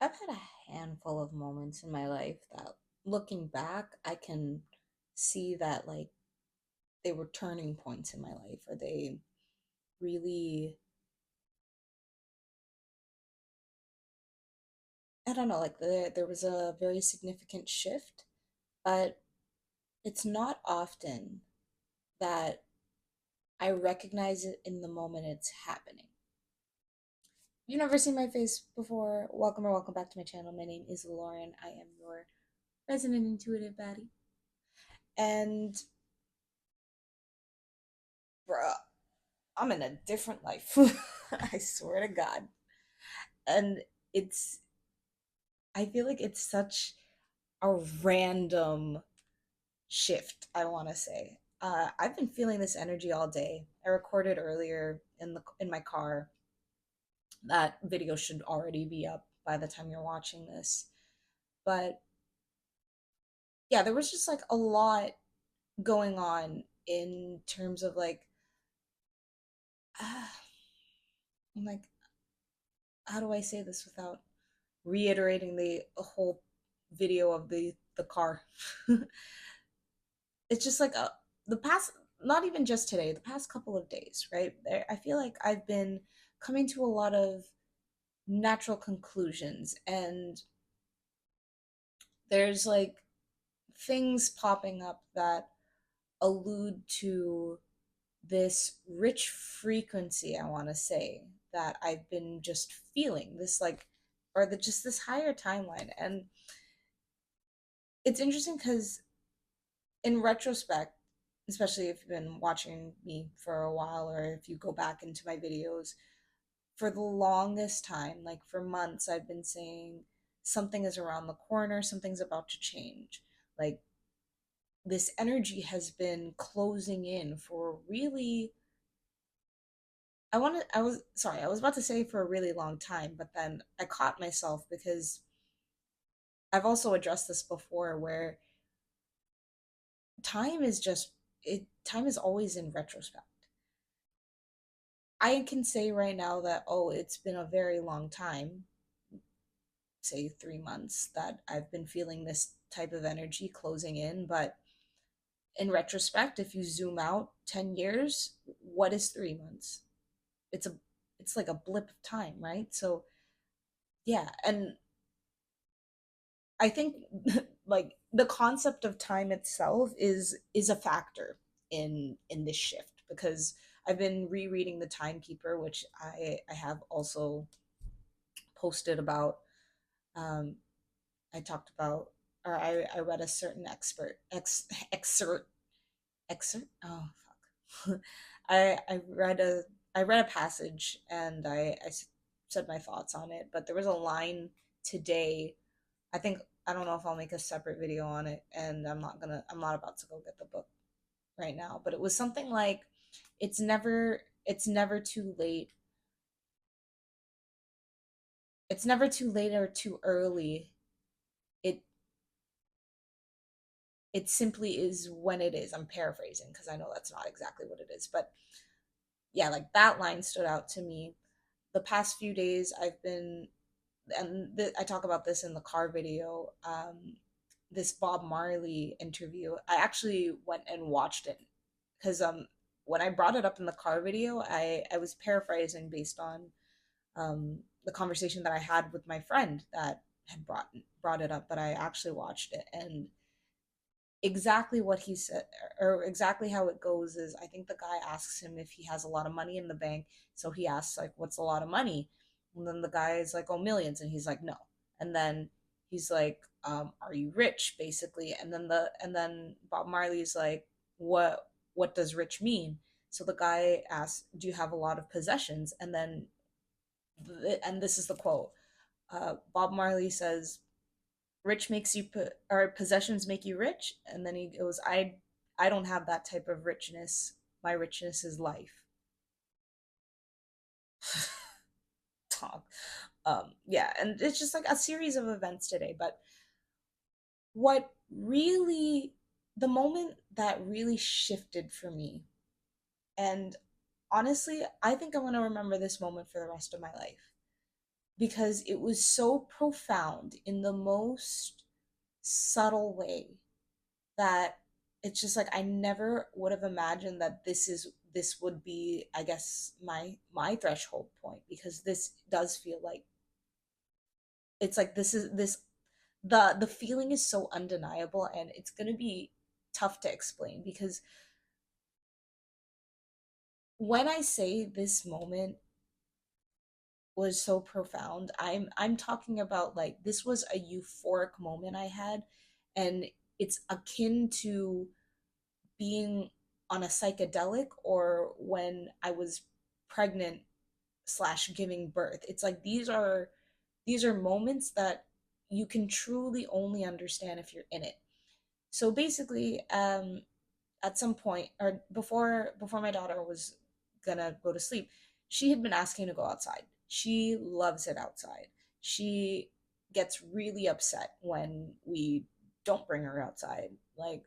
I've had a handful of moments in my life that, looking back, I can see that they were turning points in my life, or they really, I don't know, there was a very significant shift, but it's not often that I recognize it in the moment it's happening. If you've never seen my face before, welcome or welcome back to my channel. My name is Lauren. I am your resident intuitive baddie. And bruh, I'm in a different life. I swear to God. And it's, I feel like it's such a random shift, I want to say. I've been feeling this energy all day. I recorded earlier in my car. That video should already be up by the time you're watching this. But yeah, there was just like a lot going on in terms of uh, I'm like, how do I say this without reiterating the whole video of the car? It's just the past, not even just today, the past couple of days, right? I feel like I've been coming to a lot of natural conclusions, and there's things popping up that allude to this rich frequency, I want to say, that I've been just feeling this or just this higher timeline. And it's interesting because in retrospect, especially if you've been watching me for a while, or if you go back into my videos, for the longest time, like for months, I've been saying something is around the corner, something's about to change. Like, this energy has been closing in for really, I was sorry, I was about to say for a really long time, but then I caught myself because I've also addressed this before, where time is just time is always in retrospect. I can say right now that, oh, it's been a very long time, say 3 months, that I've been feeling this type of energy closing in. But in retrospect, if you zoom out 10 years, what is 3 months? It's a it's like a blip of time, right? So yeah, and I think like the concept of time itself is a factor in this shift, because I've been rereading the Timekeeper, which I have also posted about. um I talked about, or I read a certain excerpt. Oh fuck. I read a passage, and said my thoughts on it, but there was a line today. I think, I don't know if I'll make a separate video on it, and I'm not about to go get the book right now, but it was something like, it's never too late. It's never too late or too early. It it simply is when it is. I'm paraphrasing because I know that's not exactly what it is, but yeah, like that line stood out to me. The past few days I've been, and I talk about this in the car video, this Bob Marley interview. I actually went and watched it because when I brought it up in the car video, I was paraphrasing based on the conversation that I had with my friend that had brought it up, but I actually watched it. And exactly what he said, or exactly how it goes, is I think the guy asks him if he has a lot of money in the bank. So he asks, like, what's a lot of money? And then the guy is like, oh, millions. And he's like, no. And then he's like, are you rich, basically? And then Bob Marley's like, what does rich mean? So the guy asks, do you have a lot of possessions? And then and this is the quote. Bob Marley says, rich makes you put, or possessions make you rich. And then he goes, I don't have that type of richness. My richness is life. Talk. Yeah, and it's just like a series of events today. But what really, the moment that really shifted for me, and honestly, I think I'm going to remember this moment for the rest of my life, because it was so profound in the most subtle way that it's just like I never would have imagined that this would be, I guess, my threshold point, because this does feel like it's like this is this the feeling is so undeniable, and it's going to be tough to explain, because when I say this moment was so profound, I'm talking about like this was a euphoric moment I had, and it's akin to being on a psychedelic or when I was pregnant slash giving birth. It's like these are moments that you can truly only understand if you're in it. So basically, at some point, or before my daughter was gonna go to sleep, she had been asking to go outside. She loves it outside. She gets really upset when we don't bring her outside. Like,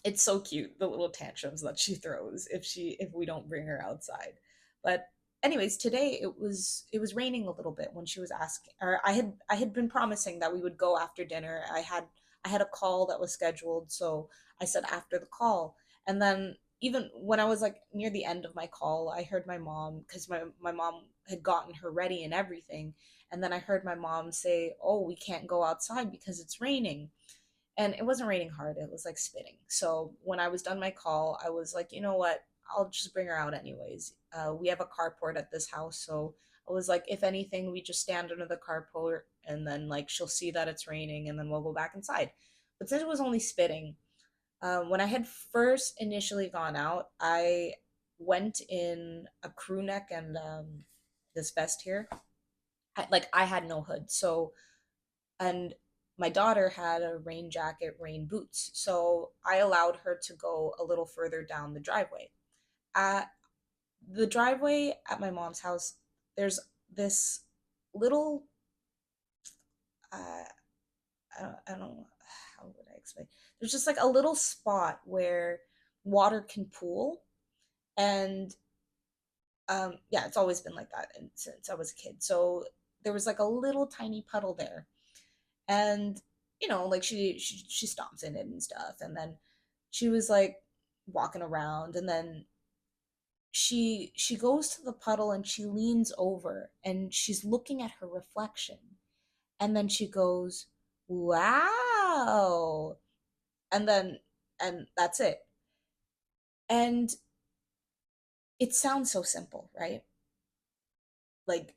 it's so cute, the little tantrums that she throws if we don't bring her outside. But anyways, today it was raining a little bit when she was asking, or I had been promising that we would go after dinner. I had a call that was scheduled, so I said after the call. And then even when I was like near the end of my call, I heard my mom, because my mom had gotten her ready and everything, and then I heard my mom say, "Oh, we can't go outside because it's raining." And it wasn't raining hard, it was like spitting. So when I was done my call, I was like, you know what, I'll just bring her out anyways. We have a carport at this house, so I was like, if anything, we just stand under the carport, and then like she'll see that it's raining, and then we'll go back inside. But since it was only spitting, when I had first initially gone out, I went in a crew neck and this vest here. I had no hood, so, and my daughter had a rain jacket, rain boots. So I allowed her to go a little further down the driveway. At the driveway at my mom's house, there's this little, uh, I don't know, how would I explain? There's just like a little spot where water can pool. And yeah, it's always been like that, and since I was a kid. So there was like a little tiny puddle there, and like she stomps in it and stuff, and then she was like walking around, and then she goes to the puddle and she leans over and she's looking at her reflection, and then she goes, wow. And that's it. And it sounds so simple, right? Like,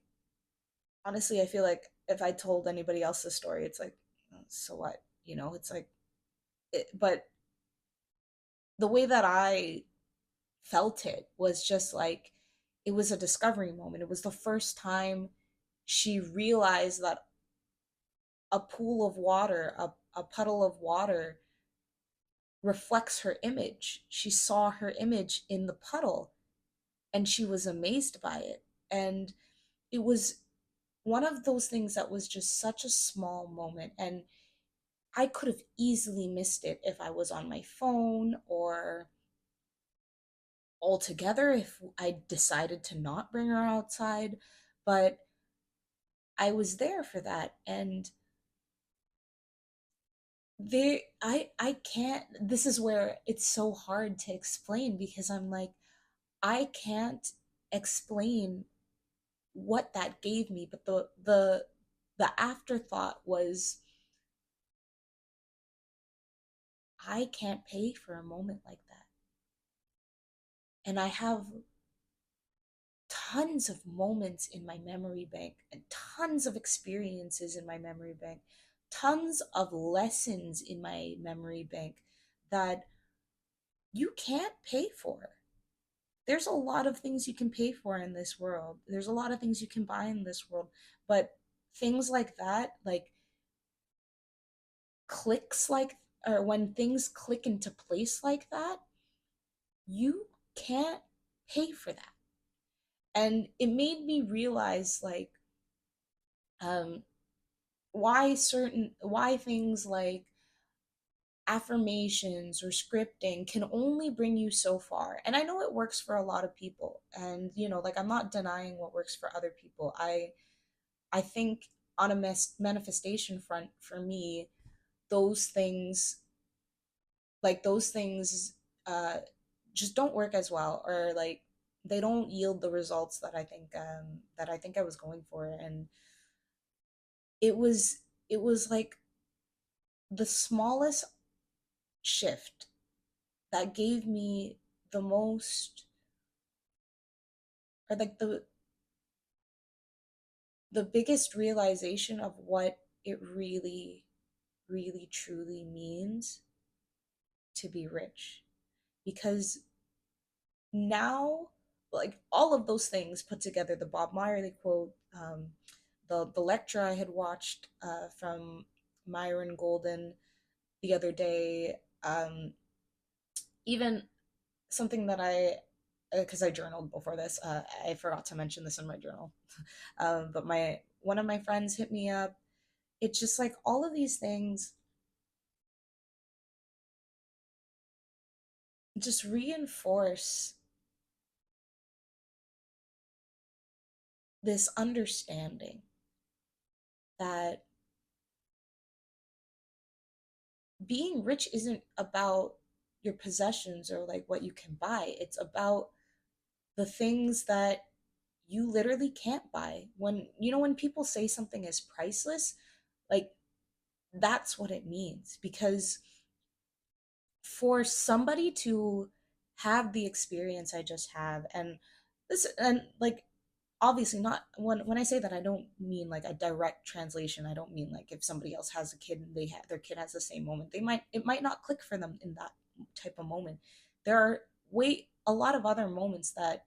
honestly, I feel like if I told anybody else this story, it's like, so what, it's like but the way that I felt it was just like it was a discovery moment. It was the first time she realized that a pool of water, a puddle of water reflects her image. She saw her image in the puddle and she was amazed by it. And it was one of those things that was just such a small moment. And I could have easily missed it if I was on my phone, or altogether if I decided to not bring her outside. But I was there for that. And I can't, this is where it's so hard to explain, because I'm like, I can't explain what that gave me. But the afterthought was, I can't pay for a moment like that. And I have tons of moments in my memory bank and tons of experiences in my memory bank, tons of lessons in my memory bank that you can't pay for. There's a lot of things you can pay for in this world. There's a lot of things you can buy in this world, but things like that, like clicks like, or when things click into place like that, you can't pay for that. And it made me realize like um why things like affirmations or scripting can only bring you so far. And I know it works for a lot of people, and like I'm not denying what works for other people. I think on a manifestation front for me, those things, those things uh just don't work as well, or like they don't yield the results that I think I was going for. And it was it was like the smallest shift that gave me the most, or like the biggest realization of what it really, really truly means to be rich. Because now, like all of those things put together, the Bob Marley quote, the lecture I had watched from Myron Golden the other day, even something that because I journaled before this, I forgot to mention this in my journal, but my one of my friends hit me up. It's just like all of these things just reinforce this understanding that being rich isn't about your possessions or like what you can buy. It's about the things that you literally can't buy. When when people say something is priceless, like that's what it means. Because for somebody to have the experience I just have, and this, and like obviously not, when I say that, I don't mean like a direct translation. I don't mean like if somebody else has a kid and their kid has the same moment, it might not click for them in that type of moment. There are way a lot of other moments that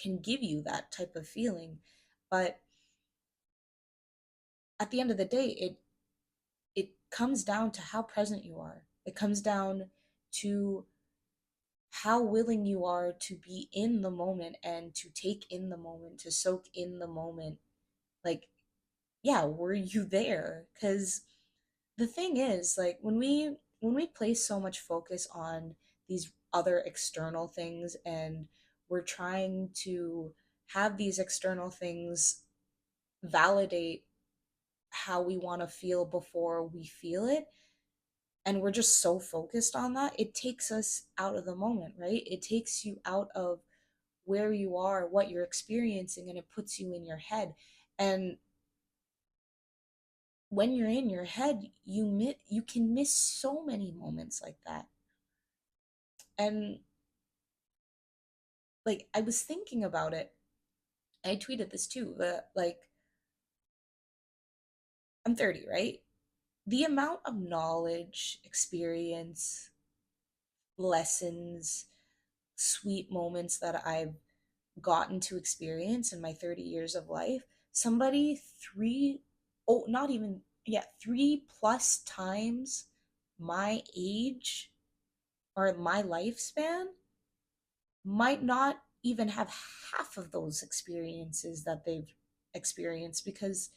can give you that type of feeling, but at the end of the day, it comes down to how present you are. It comes down to how willing you are to be in the moment and to take in the moment, to soak in the moment. Like, yeah, were you there? Because the thing is, like, when we place so much focus on these other external things, and we're trying to have these external things validate how we want to feel before we feel it, and we're just so focused on that, it takes us out of the moment, right? It takes you out of where you are, what you're experiencing, and it puts you in your head. And when you're in your head, you can miss so many moments like that. And like I was thinking about it, I tweeted this too, but like I'm 30, right? The amount of knowledge, experience, lessons, sweet moments that I've gotten to experience in my 30 years of life, somebody not even, yeah, 3+ times my age or my lifespan might not even have half of those experiences that they've experienced. Because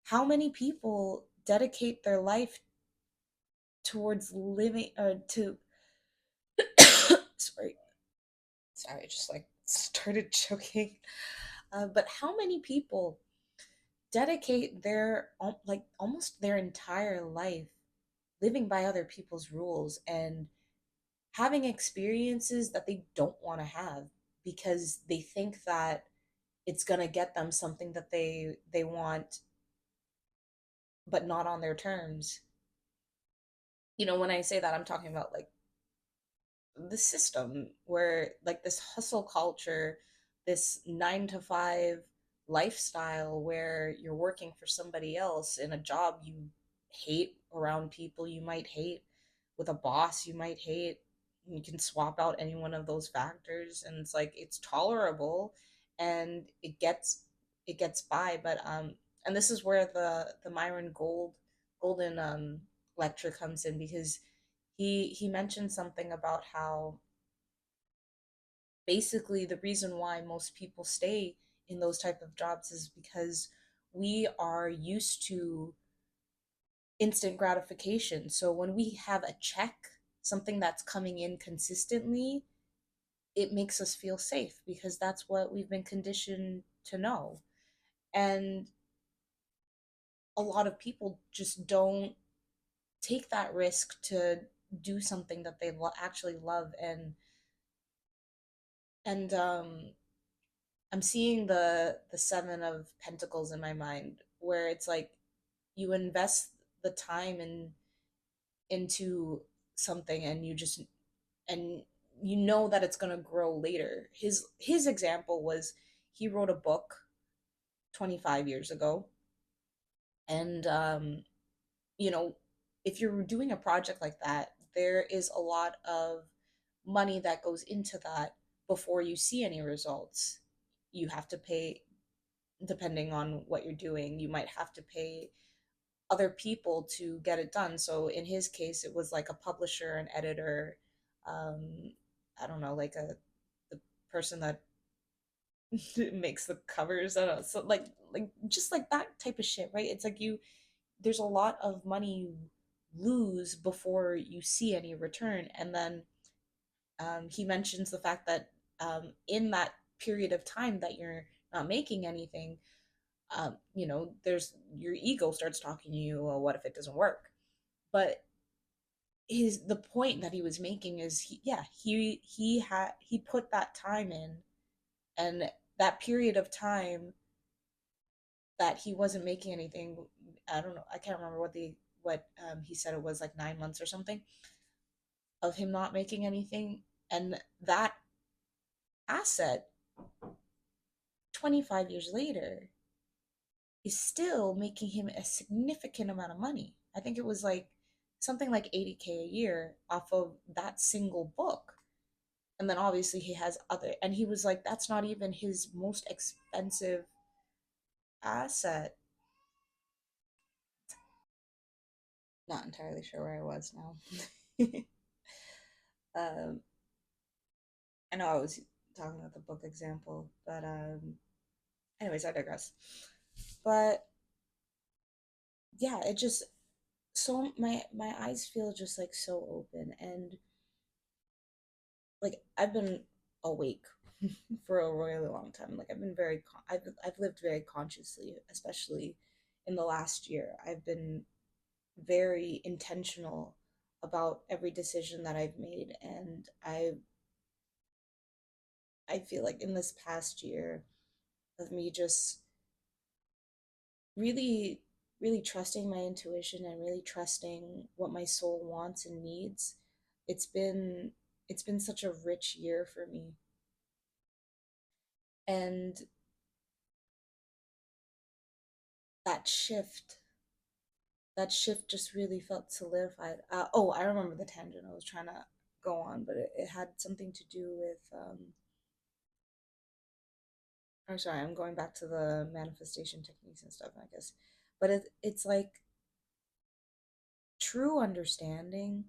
how many people dedicate their life towards living, or to sorry, I just like started choking. But how many people dedicate their like almost their entire life living by other people's rules and having experiences that they don't want to have, because they think that it's going to get them something that they want, but not on their terms. When I say that, I'm talking about like the system, where like this hustle culture, this 9 to 5 lifestyle, where you're working for somebody else in a job you hate, around people you might hate, with a boss you might hate. You can swap out any one of those factors, and it's like it's tolerable, and it gets by. But and this is where the Myron Golden lecture comes in, because he mentioned something about how basically the reason why most people stay in those type of jobs is because we are used to instant gratification. So when we have a check, something that's coming in consistently, it makes us feel safe, because that's what we've been conditioned to know. And a lot of people just don't take that risk to do something that they actually love. And I'm seeing the seven of pentacles in my mind, where it's like you invest the time into something, and and you know that it's going to grow later. His example was, he wrote a book 25 years ago. And you know, if you're doing a project like that, there is a lot of money that goes into that before you see any results. You have to pay, depending on what you're doing, you might have to pay other people to get it done. So in his case, it was like a publisher, an editor, um, I don't know, like the person that makes the covers. I don't know. So like just like that type of shit, right? It's like there's a lot of money you lose before you see any return. And then he mentions the fact that in that period of time that you're not making anything, you know, there's your ego starts talking to you, well, what if it doesn't work? But the point that he was making is, he put that time in, and that period of time that he wasn't making anything, I don't know, I can't remember what he said, it was like 9 months or something of him not making anything. And that asset 25 years later is still making him a significant amount of money. I think it was like something like 80K a year off of that single book. And then obviously he has other, and he was like, that's not even his most expensive asset. Not entirely sure where I was now. um, I know I was talking about the book example, but anyways, I digress. But yeah, it just, so my eyes feel just like so open. And like I've been awake for a really long time. Like I've been I've lived very consciously, especially in the last year. I've been very intentional about every decision that I've made. And I feel like in this past year of me just really, really trusting my intuition and really trusting what my soul wants and needs, it's been it's been such a rich year for me. And that shift that shift just really felt solidified. Oh, I remember the tangent I was trying to go on, but it had something to do with I'm sorry, I'm going back to the manifestation techniques and stuff, I guess. But it's like true understanding,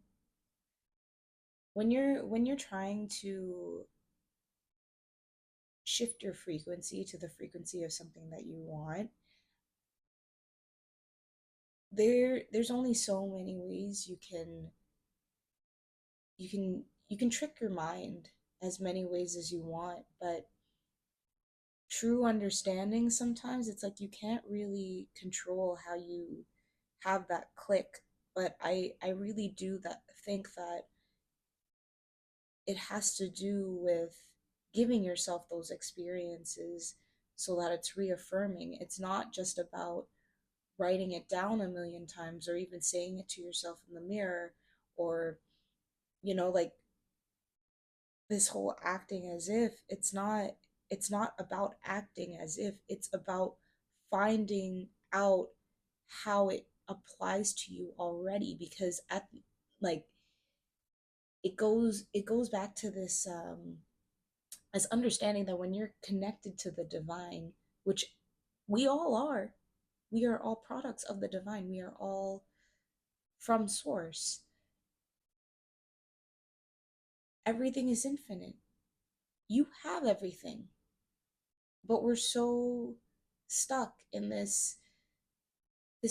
when you're trying to shift your frequency to the frequency of something that you want. There's only so many ways you can trick your mind as many ways as you want. But true understanding, sometimes it's like you can't really control how you have that click. But I really do that think that it has to do with giving yourself those experiences so that it's reaffirming. It's not just about writing it down a million times or even saying it to yourself in the mirror, or like this whole acting as if. It's not about acting as if, it's about finding out how it applies to you already. Because at like it goes back to this understanding that when you're connected to the divine, which we all are, we are all products of the divine, we are all from source. Everything is infinite. You have everything. But we're so stuck in this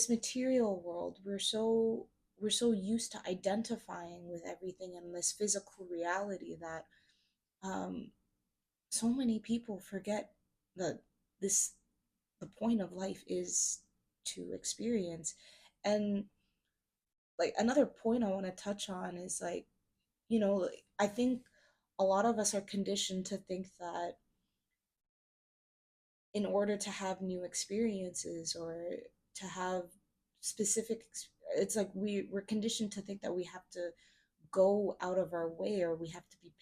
material world. We're so used to identifying with everything in this physical reality that um so many people forget that this the point of life is to experience. And like another point I want to touch on is like, like, I think a lot of us are conditioned to think that in order to have new experiences or to have it's like we're conditioned to think that we have to go out of our way, or we have to be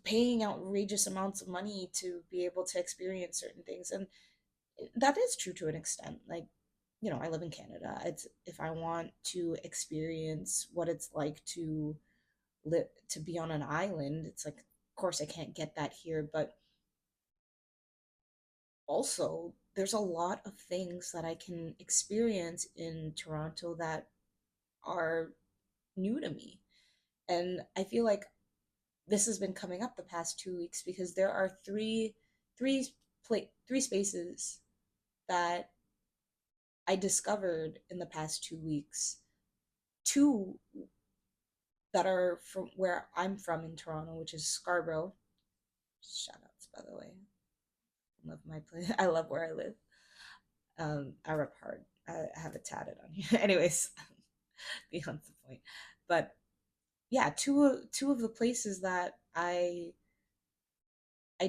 paying outrageous amounts of money to be able to experience certain things. And that is true to an extent. Like, I live in Canada. It's if I want to experience what it's like to live to be on an island, it's like, of course I can't get that here. But also, there's a lot of things that I can experience in Toronto that are new to me. And I feel like this has been coming up the past 2 weeks because there are three three spaces that I discovered in the past 2 weeks. Two that are from where I'm from in Toronto, which is Scarborough. Shout outs, by the way. I love my place. I love where I live. I rep hard. I have it tatted on here. Anyways, beyond the point. But yeah, two of the places that I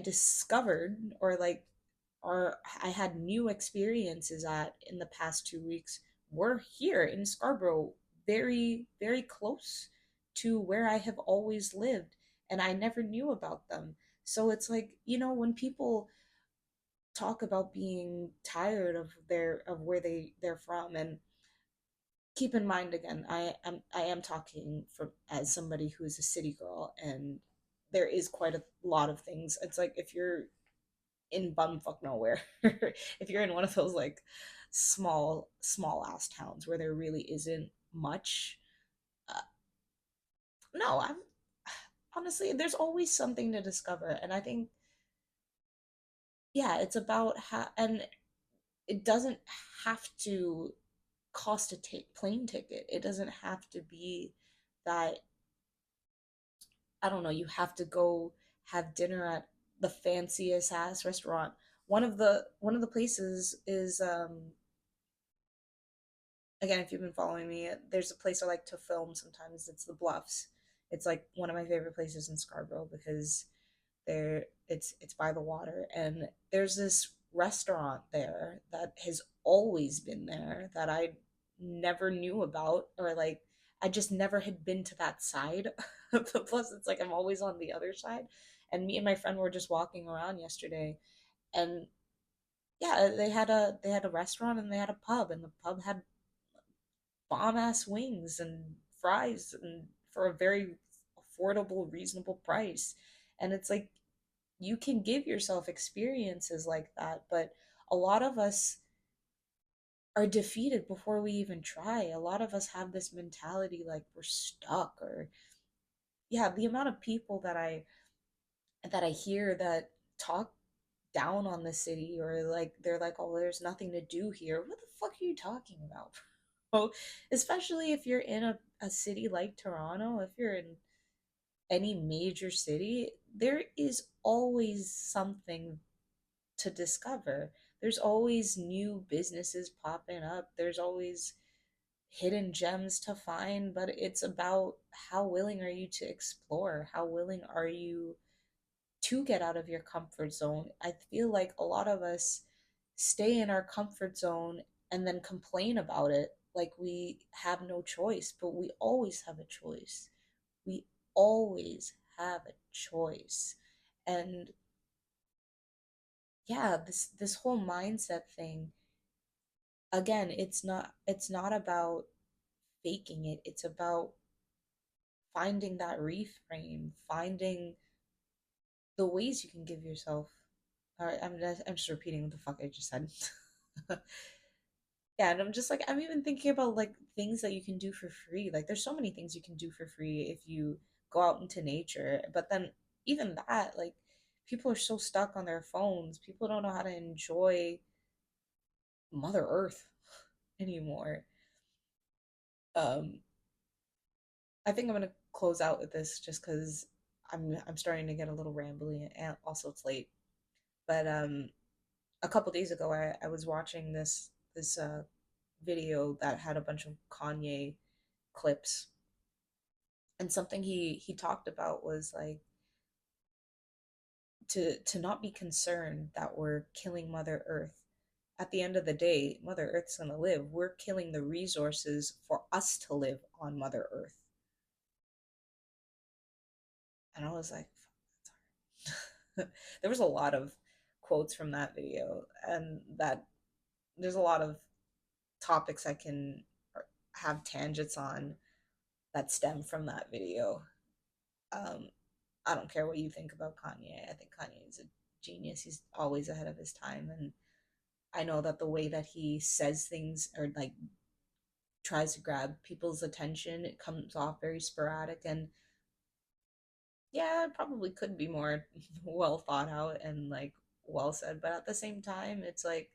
discovered, or I had new experiences at in the past 2 weeks, were here in Scarborough, very, very close to where I have always lived, and I never knew about them. So it's like, when people talk about being tired of where they're from, and keep in mind, again, I am talking from as somebody who's a city girl, and there is quite a lot of things. It's like if you're in bumfuck nowhere, if you're in one of those like small ass towns where there really isn't much, uh, no, I'm honestly, there's always something to discover. And I think, yeah, it's about how, and it doesn't have to cost a plane ticket. It doesn't have to be that, I don't know, you have to go have dinner at the fanciest ass restaurant. One of the places is, again, if you've been following me, there's a place I like to film sometimes. It's the Bluffs. It's like one of my favorite places in Scarborough because it's by the water, and there's this restaurant there that has always been there that I never knew about, or like I just never had been to that side. Plus it's like I'm always on the other side. And me and my friend were just walking around yesterday, and yeah, they had a restaurant and they had a pub, and the pub had bomb ass wings and fries, and for a very affordable, reasonable price. And it's like you can give yourself experiences like that, but a lot of us are defeated before we even try. A lot of us have this mentality like we're stuck, or yeah, the amount of people that I hear that talk down on the city, or like they're like, "Oh, there's nothing to do here." What the fuck are you talking about? Bro? Especially if you're in a city like Toronto, if you're in any major city, there is always something to discover. There's always new businesses popping up. There's always hidden gems to find, but it's about how willing are you to explore? How willing are you to get out of your comfort zone? I feel like a lot of us stay in our comfort zone and then complain about it like we have no choice, but we always have a choice. We always have a choice. And yeah, this whole mindset thing, again, it's not about faking it. It's about finding that reframe, finding the ways you can give yourself. All right, I'm just repeating what the fuck I just said. Yeah, and I'm just like, I'm even thinking about like things that you can do for free. Like there's so many things you can do for free if you go out into nature. But then even that, like, people are so stuck on their phones. People don't know how to enjoy Mother Earth anymore. Um, I think I'm gonna close out with this just because I'm starting to get a little rambly, and also it's late. But a couple days ago, I was watching this video that had a bunch of Kanye clips, and something he talked about was like to not be concerned that we're killing Mother Earth. At the end of the day, Mother Earth's gonna live. We're killing the resources for us to live on Mother Earth. And I was like, there was a lot of quotes from that video, and that there's a lot of topics I can have tangents on that stem from that video. Um, I don't care what you think about Kanye. I think Kanye is a genius. He's always ahead of his time, and I know that the way that he says things or like tries to grab people's attention, it comes off very sporadic, and yeah, it probably could be more well thought out and like well said, but at the same time, it's like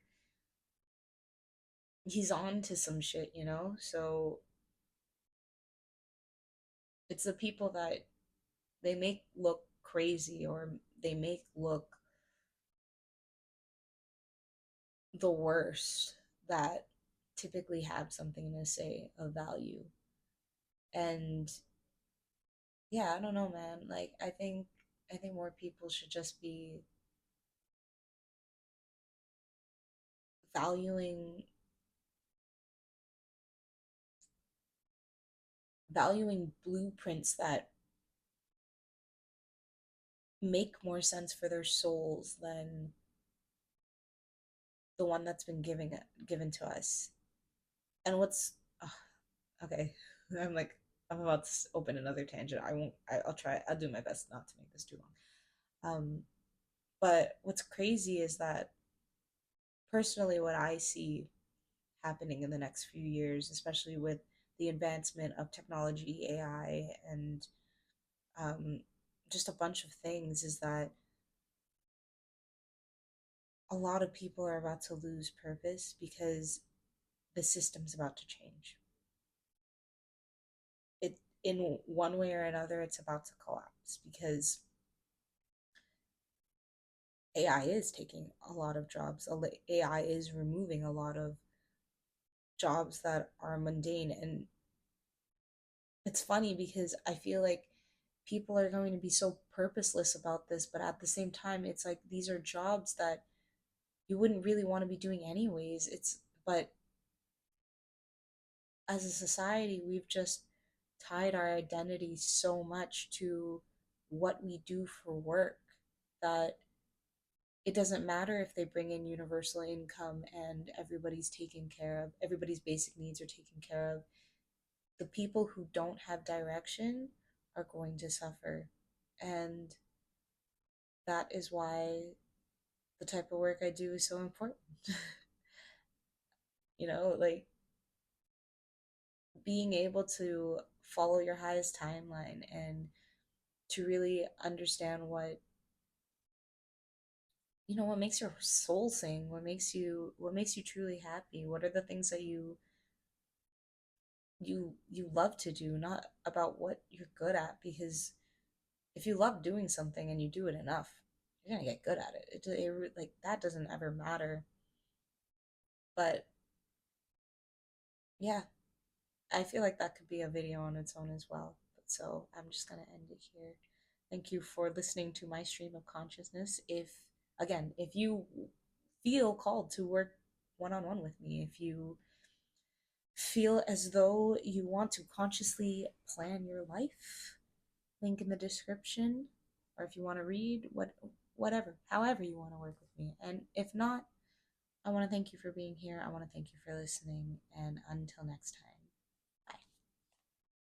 he's on to some shit, you know? So it's the people that they make look crazy or they make look the worst that typically have something to say of value. And yeah, I don't know, man. Like I think more people should just be valuing valuing blueprints that make more sense for their souls than the one that's been given to us. And what's ugh, okay, I'm like I'm about to open another tangent. I won't. I'll try. I'll do my best not to make this too long. But what's crazy is that personally, what I see happening in the next few years, especially with the advancement of technology, AI, and um, just a bunch of things, is that a lot of people are about to lose purpose because the system's about to change. It in one way or another, it's about to collapse because AI is taking a lot of jobs. AI is removing a lot of jobs that are mundane, and it's funny because I feel like people are going to be so purposeless about this, but at the same time, it's like these are jobs that you wouldn't really want to be doing anyways. It's but as a society, we've just tied our identity so much to what we do for work that it doesn't matter if they bring in universal income and everybody's taken care of, everybody's basic needs are taken care of. The people who don't have direction are going to suffer. And that is why the type of work I do is so important. Like being able to follow your highest timeline and to really understand what makes your soul sing, what makes you truly happy, what are the things that you love to do, not about what you're good at, because if you love doing something and you do it enough, you're gonna get good at it. Like that doesn't ever matter. But yeah, I feel like that could be a video on its own as well. But so I'm just gonna end it here. Thank you for listening to my stream of consciousness. If you feel called to work one on one with me, if you feel as though you want to consciously plan your life, link in the description, or if you want to read, whatever, however you want to work with me. And if not, I want to thank you for being here. I want to thank you for listening. And until next time.